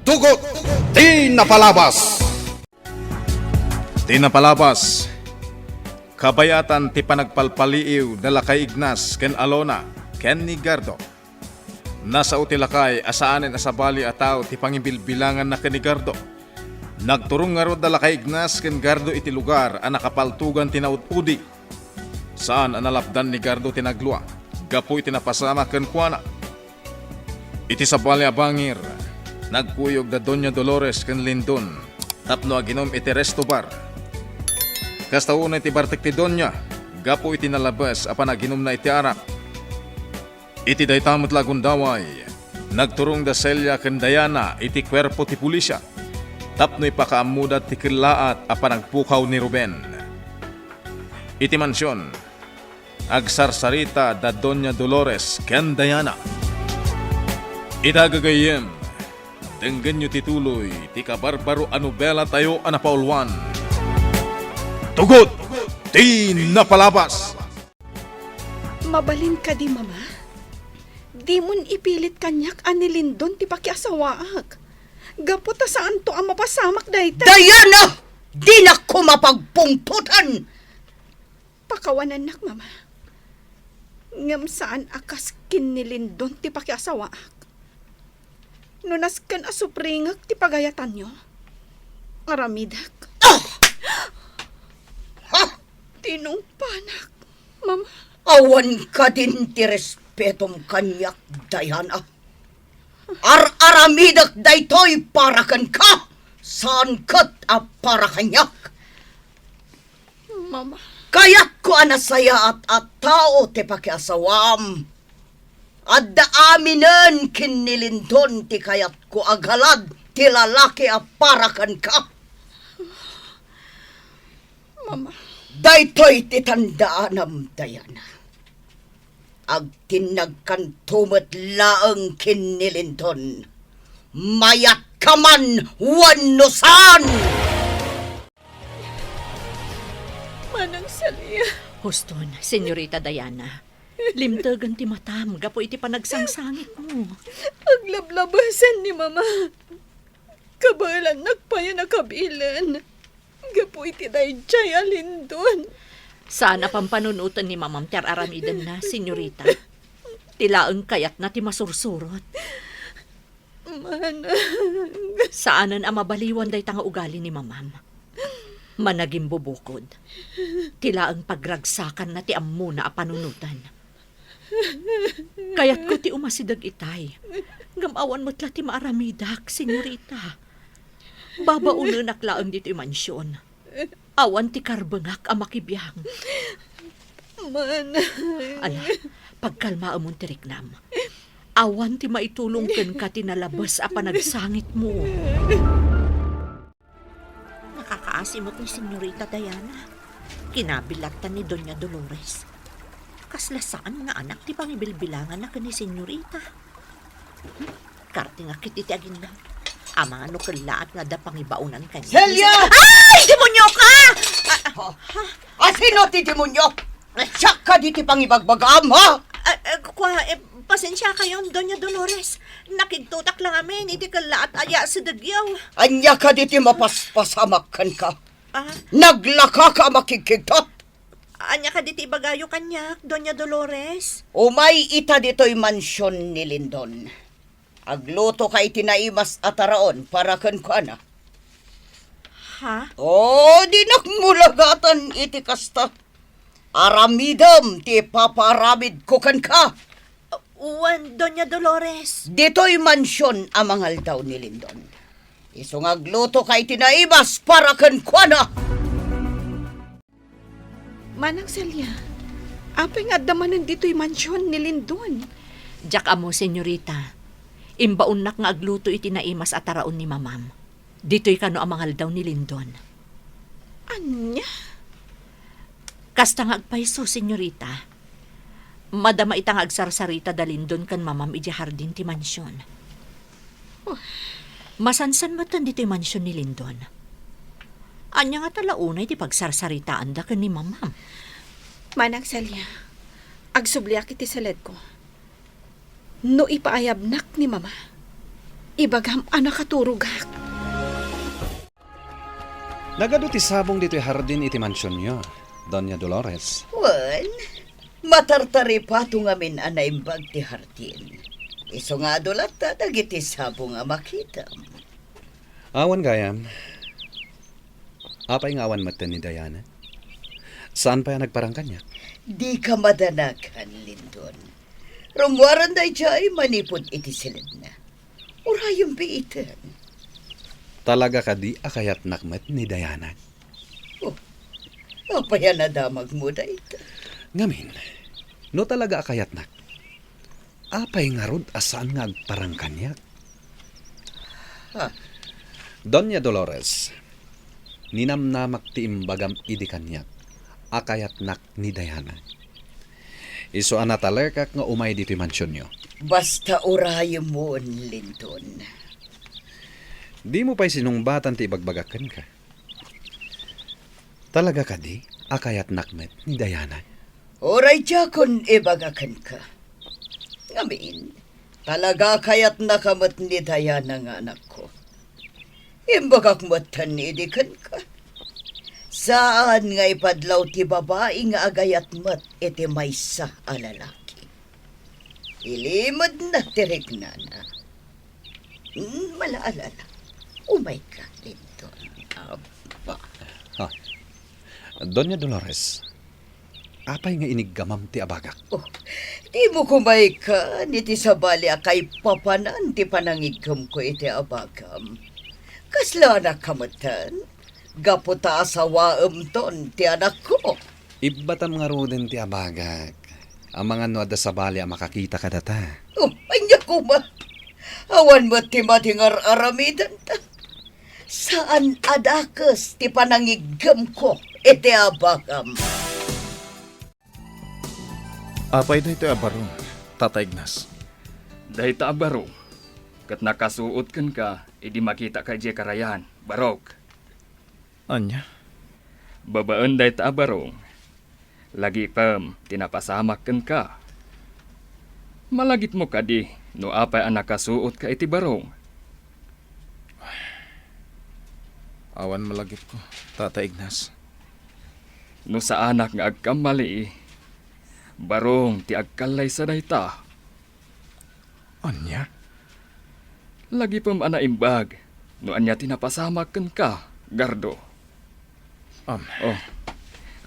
Dugot di napalabas. Di napalabas. Kabayatan ti panagpalpaliiw dala kay Ignas ken Alona ken ni Gardo. Nasa utilakay asaanen asabali ataw ti pangibilbilangan na ken ni Gardo. Nagturong nga ro dala kay Ignas ken Gardo iti lugar a nakapaltugan tinaud-udi. Saan analapdan ni Gardo tinaglua, gapu iti napasama ken kuana. Iti sabali abangir, nagkuyog da Doña Dolores ken Lindon, tapno aginom iti resto bar. Kastauna iti bartek ti Doña, gapu iti nalabas apan aginom na iti arak. Iti daytamot lagundaway, nagturong da Celia ken Diana iti kwerpo ti pulisya, tapno ipakaamudat ti kilaat apan agpukaw ni Ruben. Iti mansyon, agsarsarita da Doña Dolores ken Diana. Itagagayem, denggan nyo tituloy ti kabarbaro a nobela tayo a napaulwan. Tugot di napalabas. Mabalin ka di, mama. Di mon ipilit kanyak ani Lindon ti pakiasawaak. Gapota saan to ang mapasamak dayta. Diana! Di na ko mapagpungtutan! Pakawanan nak, mama. Ngam saan akas kin ni Lindon ti pakiasawaak. Nunas kan asupringak ti pagayatan nyo. Aramidak. Ah! Ha? Tinungpanak, mama. Awan ka din ti respetom kanyak, Diana. Aramidak daytoy para kan ka. Saan kat a para kanyak? Mama. Kaya't ko anasaya at tao ti pakiasawam. Adda aminan kinilindon ti kayat ko agalad ti lalaki a para kan ka. Mama. Daytoy ti tandaanam, Diana. Agtinag kan tumet laeng kinilindon. Mayat kaman wanusan! Manang Celia. Huston, Senyorita Diana. Limtagan ti matam, gapo iti panagsangsangit mo. Aglablabasan ni mama. Kabalan nagpaya na kabilan. Gapo iti dayjay alindon. Sana pampanunutan ni Mamam ter aramidan na, Senyorita. Tilaeng kayat na ti masursurot. Manang. Saanan ang mabaliwan day tanga ugali ni Mamam. Managing bubukod. Tilaeng pagragsakan na ti ammo na panunutan. Kayat ko ti umasidag itay. Gamawan mo't ti maaramidak, Senyorita. Babaunan aklaang dito mansyon. Awan ti karbengak ang makibiyang. Manang. Ala, pagkalma amon ti riknam. Awan ti maitulong ken ka tinalabas a panagsangit mo. Nakakaasimot ni Senyorita Diana. Kinabilatan ni Doña Dolores. Kaslasaan mga anak ti pangibilbilangan na ni Senyorita. Karte nga kiti ti aginda. Ama ano kalaat nga da pangibaunan kanya. Celia! Ay! Demonyo ka! Sino ti demonyo? Siya ka di ti pangibagbagam, ha? Pasensya kayo, Doña Dolores. Nakigtutak lang amin, hindi kalaat aya sa dagyaw. Anya ka di ti mapaspasamakan ka. Ah, Naglaka ka makikigtot. anya ka diti bagayo kanyak, Doña Dolores? Umay ita dito'y mansyon ni Lindon. Agluto ka itinaimas ataraon para kan kuana. Ha? Di nakmulagatan iti kasta. Aramidam ti paparamid ko kan ka. Uwan, Doña Dolores. Dito'y mansyon amangal daw ni Lindon. Isong agluto ka itinaimas para kan kuana. Manang Celia. Apay nga damanan dito'y mansyon ni Lindon. Diyak amo, Senyorita. Imbaunak nga agluto iti naimas ataraon ni Mamam. Dito'y kano amangal daw ni Lindon. Anya? Kasta nga agpaiso, Senyorita. Madama itang agsarsarita da Lindon kan Mamam iti hardin ti mansyon. Masansan matan dito'y mansyon ni Lindon. Anya nga talaunay ti pagsarsaritaan da kan ni Mamam. Manang Celia. Agsubliak iti saled ko. No ipaayabnak ni mama. Ibagam anak katurugak. Nagado ti sabong dito'y hardin iti mansyon nyo, Doña Dolores. Wan, matartari pa ito ngamin anaimbag ti hardin. Iso nga dolat ta dagiti sabo nga makita. Awan gayam. Apay nga awan matan ni Diana. Saan pa yan nagparang kanya? Di ka madanakan, Lindon. Rumwaran day jay manipod iti silid na. Urayong biitan. Talaga ka di akayat nakmet ni Diana. Apaya na damag mo da ito. Ngamin, no talaga akayat nak. Apay nga rod asaan nga agparang kanya? Ha? Doña Dolores, ninamnamak ti imbagam idi kanyak, akayat nak ni Diana. Iso anatalerkak nga umay dito mansyon nyo. Basta urayo mo, Lindon. Di mo pa'y sinungbatan ti ibagbagakan ka. Talaga ka di, akayat nakmet ni Diana. Oray jakon ibagakan ka. Ngamin, talaga kayat nakamot ni Diana nga anak ko. Imbagak matan idikan ka. Saan nga ipadlaw ti babae nga agayat mat iti maysa a lalaki. Ilimod na tirik na na. Malaalala. Umay ka, Lindon. Aba. Ha? Doña Dolores, apay nga iniggamam ti abagak. Oh, di mo kumay ka, niti sabali akay papanan ti panangigam ko iti abagam. Kasla na kamatan, gaputa asawaam ton ti anak ko. Ibatam nga roden ti abagak. Ang mga nuada sa bali ang makakita ka data. Oh, anya kuma. Awan mo ti matingar aramidan ta. Saan adakas ti panangigam ko iti abagam. Apay na ito abarong, Tata Ignas. Dahita barong, kat nakasuot kan ka, idi makita ka di karayan, barok. Anya? Babaan dahita barong, lagi pam, tinapasamak kan ka. Malagit mo ka di, no apay ang nakasuot ka iti barong. Awan malagip ko, Tata Ignas. No sa anak nga agkamali, barong ti agkalay sa dayta. Anya? Lagi pam anaimbag, no anya tinapasamak kan ka, gardo. Oh,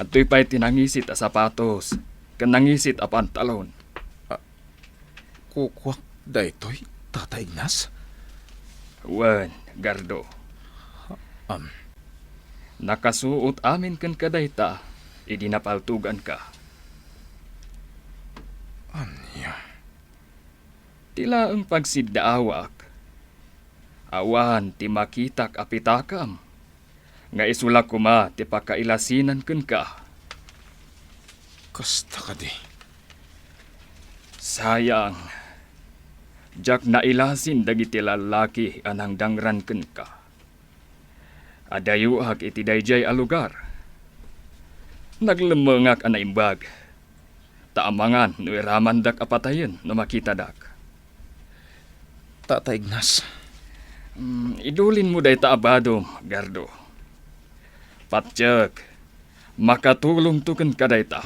at to'y pa'y tinangisit a sapatos, kan nangisit a pantalon. Kukwak daytoy, Tata Ignas? Wan, gardo. Nakasuot amin kan kadayta, idi napaltugan ka. Anya? Tila ang pagsiddaawak. Awan ti makitak apitakam. Nga isulak kuma ti pakailasinan kan ka. Kasta ka di. Sayang. Jak na ilasin dagiti lalaki anang dangran kan ka. Adayuhag iti dayjay a lugar. Naglemengak anaimbag. Taamangan no iramandak apatayen no makita dak. Tata Ignas. Idulin mo day taabadom, gardo. Patsyag, makatulong tuken kadayta.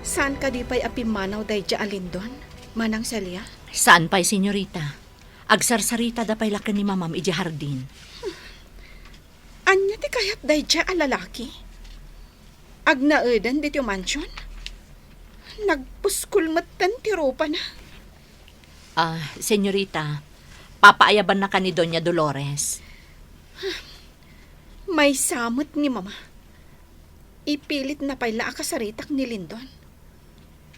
Saan ka di pa'y apimanaw day ja Alindon? Manang Celia? Saan pa'y, senyorita? Agsarsarita da pa'y lakan ni mamam iji hardin. Anya ti kayat day ja a lalaki? Agnaedan dito mansyon? Nagpuskulmatan ti ropa na. Senyorita, papaayaban na ka ni Doña Dolores. May samot ni mama. Ipilit na pa'y laakasaritak ni Lindon.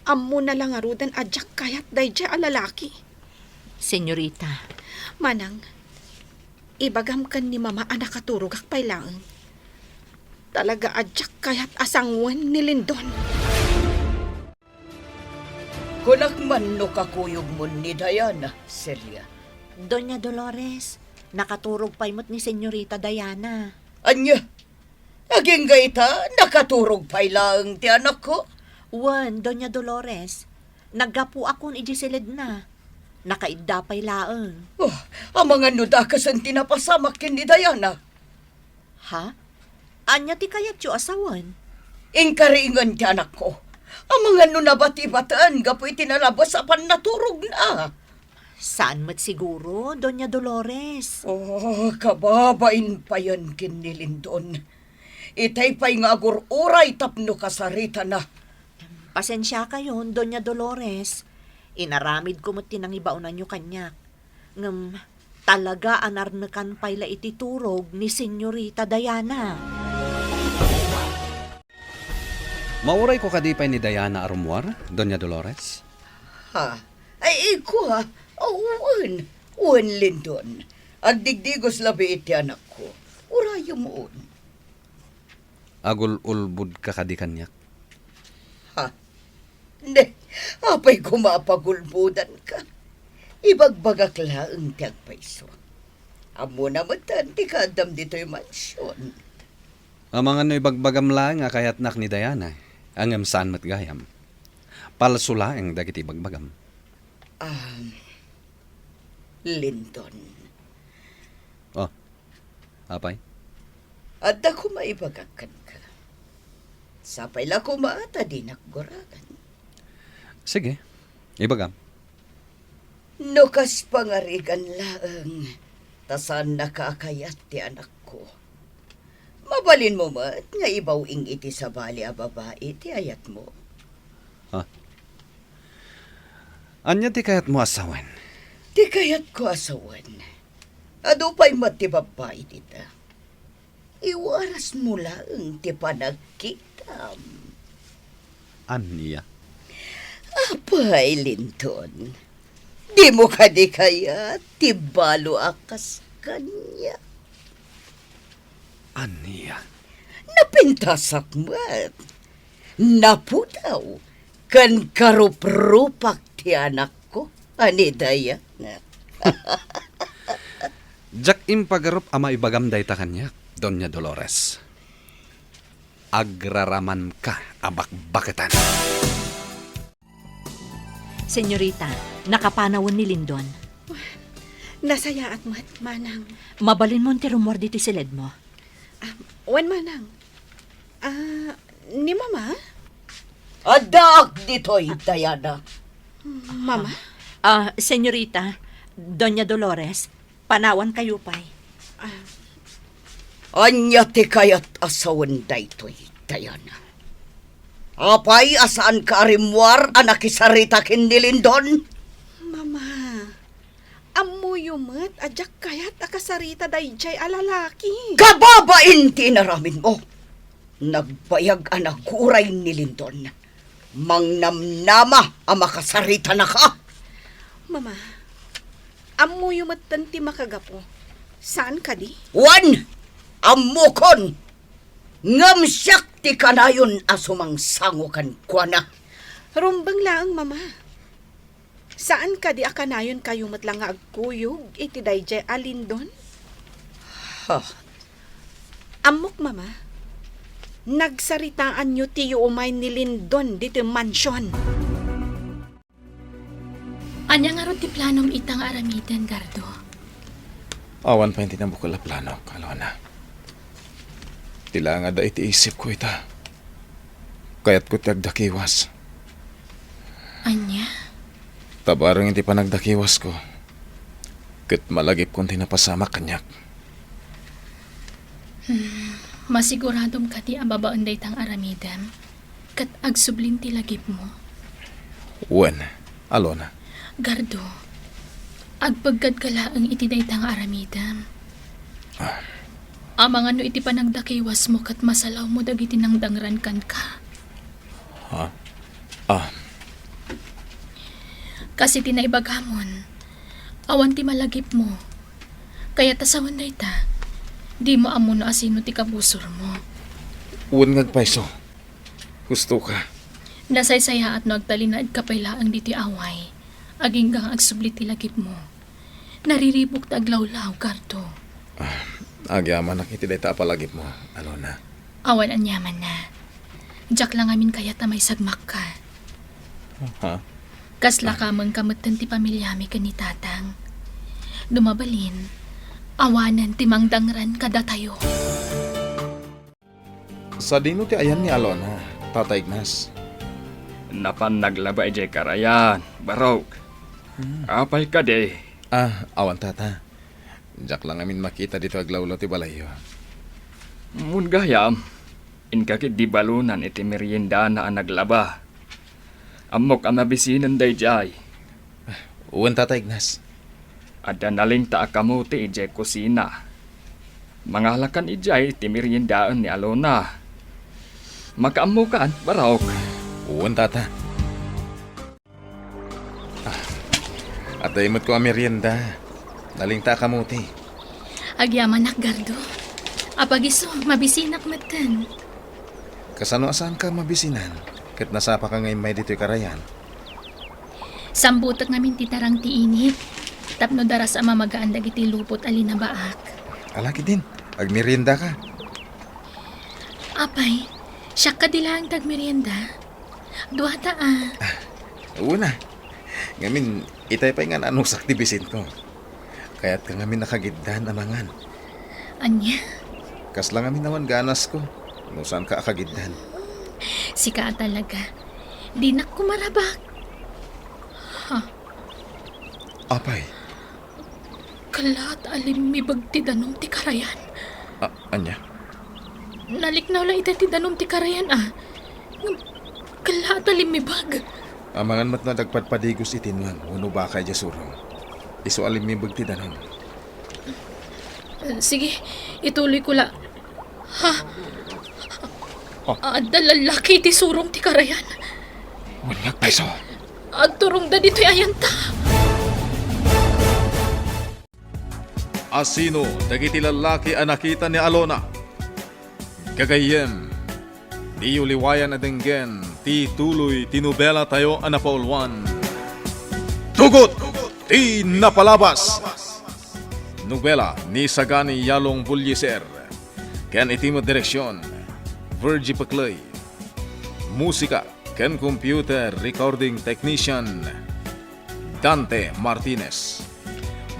Ammo na lang arudan adyak kayat day ja a lalaki. Senyorita, Manang, ibagam kan ni mama anak katurugak pa'y laeng. Talaga adyak kayat asangwan ni Lindon. Kunak man no kakuyog mo ni Diana, Celia. Doña Dolores, nakaturog pa'y mo't ni Senyorita Diana. Anya, aging gaita, nakaturog pa'y lang ti anak ko. Wan, Doña Dolores, naggapu akon iji silid na. Nakaidapay laeng. Oh, ang mga nudakas ang tinapasamak kin ni Diana. Ha? Anya ti kayat yu asawan? Ingkaringan ti anak ko. Ang mga nunabati-bataan gapoy tinalabas apan naturog na. Saan mat siguro, Doña Dolores? Oh, kababain pa yan kin ni Lindon. Itay pa'y nga agur-uray tapno kasarita na. Pasensya kayo, Doña Dolores. Inaramid ko mo't tinangibaunan nyo kanyak. Ngam, talaga anarnakan payla ititurog ni Senyorita Diana. Mauray ko kadipay ni Diana Arumuar, Doña Dolores. Ha? Ay, iko ha? Uwan, Lindon. Ang digdigos labi iti anak ko. Urayo mo un. Agul ulbud ka kadikanyak. Ha? Ne, apay kumapagulbudan ka. Ibagbagak laang tiyag paiso. Amo naman tanti ka adam dito'y mansyon. Ang mga no ibagbagam lang nga kayat nak ni Diana, ang saan mat gayam. Palsulaeng dagiti bagbagam. Lindon. Oh, apay? At ako maibagakan ka. Sapay la ko maata di nakguragan. Sige, ibagam. Nukas pangarigan laang. Tasan nakakayat ti anak ko. Mabalin mo mat nga ibawing iti sa bali a babae ti ayat mo. Anya ti kayat mo asawan? Ti kayat ko asawan. Ado pa'y matibabay dita. Iwaras mo lang ti panagkitam. Anya? Apay, Linton. Di mo ka di kaya ti balo akas kanya. Anya? Napintasak mat. Naputaw. Kan karup-rupak ti anak ko. Ani daya na. Jak impagarup ama ibagam dayta kanyak, Doña Dolores. Agraraman ka abak-baketan. Senyorita, nakapanawon ni Lindon. Nasaya at mat, manang. Mabalin mo ti rumor dito silid mo. Wan manang. Ni mama? Adak dito'y Diana. Mama? Senyorita, Doña Dolores, panawan kayo pa'y. Anya ti kayat asawan daytoy Diana. Apay asaan ka arimwar anak isarita kin ni Lindon? Mama, amuyo mat, ajak kayat akasarita dayjay alalaki. Kababain ti naramin mo. Nagbayag anak kuray ni Lindon. Mangnamnama ang makasarita na ka. Mama, amuyo mat tanti makagapo. Saan ka di? Wan, amukon. Ngamsyak ti kanayon asumang sangukan kwa na. Rumbang laang, mama. Saan ka di akanayon kayo matlang nga agkuyog iti dayjay alindon? Ha, Amok, mama. Nagsaritaan nyo tiyo umay ni Lindon dito mansyon. Anya nga ron ti planom itang aramidan, Gardo. Awan pa yung tinambukal na plano, Alona. Tila nga da iti isip ko ita. Kaya't ko tiyagdakiwas. Anya? Tabarang hindi pa nagdakiwas ko. Kat malagip kong tinapasama kanyak. Masiguradom ka ti ang babaon da itang aramidan. Kat agsublin ti lagip mo. Wen, Alona. Gardo, agpagkad ka laang iti da itang aramidan. Amang ano iti panagdakiwas mo kat masalaw mo dagiti nang dangran kan ka. Kasi tinaibagamon, awan ti malagip mo. Kaya tasawan da ita, di mo amo no asino ti kabusor mo. Wen ngagpaiso. Gusto ka. Nasaysaya at nagtalinaad ka pailaang diti away. Aging gang agsublit ti lagip mo. Nariribok ta aglawlaw, Gardo. Agyaman nakiti day tapalagip mo, Alona. Awan anyaman na. Diyak lang amin kaya ta may sagmak ka. Ha? Kasla ka mang kamutan ti pamilyami ka ni tatang. Dumabalin, awanan ti mangdangran kada tayo. Sa dino ti ayan ni Alona, Tata Ignas. Napan naglaba ijay karayan, barok. Apay ka de. Awan tata. Jak lang amin makita dito aglawlaw ti balayo. Mun gayam, inkakit di balunan iti merienda na ang naglaba. Amok ang mabisinan day jay. Uwan Tata Ignas. Ada naling ta akamuti ijay kusina. Mangalakan ijay iti meriendaan ni Alona. Makaamukaan, barok. Uwan Tata. At daimot ko ang merienda. Naling ta kamuti. Agyaman nak Gardo. Apagiso, mabisinak matan. Kasano asaan ka mabisinan? Kat nasapa ka ngayon may dito'y karayan. Sambutak namin titarang ti init. Tapno daras ama magaan dagiti lupot alina baak. Alaki din. Agmerienda ka. Apay, siya ka dilang tagmerienda. Duwata Una. Ngamin, itay pa nga anong saktibisin ko. Kaya't ka ngamin nakagiddan amangan. Anya, Kas lang ngamin naman ganas ko. No saan ka akagiddan. si ka talaga. Di na kumarabak. Apay. Kalat alim mi bagti danom ti karayan. Anya? Naliknaw lang ita ti danom ti karayan Kalat alim mi bag. Amangan mat na dagpadpadigos itinwan. Uno ba kay Jasurong? Iso alim mi bagti danon. Sige, ituloy ko la. Dalalaki ti surong ti karayan. Manyak peso. Agturong da dito'y ayanta. Asino dagiti lalaki ang nakita ni Alona. Gagayem, di uliwayan adenggen, ti tuloy tinubela tayo ang napaulwan. Tugot! Ti napalabas! Nobela ni Sagani Yalong Bulyeser. Ken itimo direksyon, Virgie Paclay. Musika, ken computer recording technician, Dante Martinez.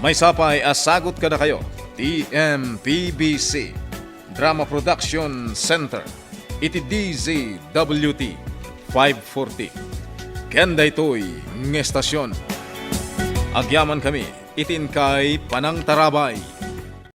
May sapay asagot kada kayo, TMPBC, Drama Production Center, iti DZWT 540. Kenda ito'y ng estasyon. Agyaman kami, itin kay Panang Tarabay,